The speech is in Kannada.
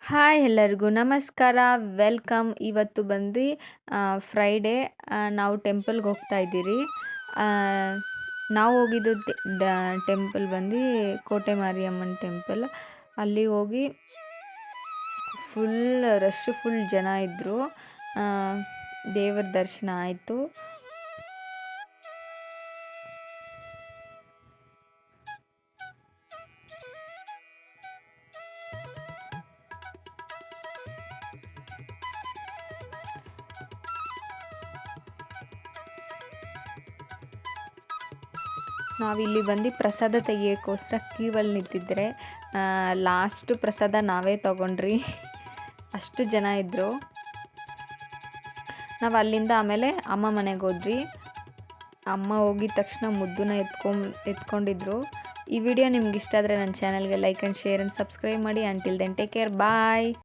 ಹಾಯ್ ಎಲ್ಲರಿಗೂ ನಮಸ್ಕಾರ. ವೆಲ್ಕಮ್. ಇವತ್ತು ಬಂದು ಫ್ರೈಡೇ. ನಾವು ಟೆಂಪಲ್ಗೆ ಹೋಗ್ತಾ ಇದ್ದೀರಿ. ನಾವು ಹೋಗಿದ್ದು ಟೆಂಪಲ್ ಬಂದು ಕೋಟೆ ಮಾರಿಯಮ್ಮನ ಟೆಂಪಲ್. ಅಲ್ಲಿ ಹೋಗಿ ಫುಲ್ ರಶ್ಶು, ಫುಲ್ ಜನ ಇದ್ದರು. ದೇವರ ದರ್ಶನ ಆಯಿತು. ನಾವಿಲ್ಲಿ ಬಂದು ಪ್ರಸಾದ ತೆಗಿಯೋಕ್ಕೋಸ್ಕರ ಕ್ಯೂವಲ್ಲಿ ನಿಂತಿದ್ದರೆ ಲಾಸ್ಟು ಪ್ರಸಾದ ನಾವೇ ತೊಗೊಂಡ್ರಿ. ಅಷ್ಟು ಜನ ಇದ್ದರು. ನಾವು ಅಲ್ಲಿಂದ ಆಮೇಲೆ ಅಮ್ಮ ಮನೆಗೆ ಹೋದ್ರಿ. ಅಮ್ಮ ಹೋಗಿದ ತಕ್ಷಣ ಮುದ್ದನ್ನ ಎತ್ಕೊಂಡಿದ್ರು. ಈ ವಿಡಿಯೋ ನಿಮ್ಗೆ ಇಷ್ಟ ಆದರೆ ನನ್ನ ಚಾನಲ್ಗೆ like and share and subscribe ಮಾಡಿ. ಅಂಟಿಲ್ ದೆನ್ ಟೇಕ್ ಕೇರ್, ಬಾಯ್.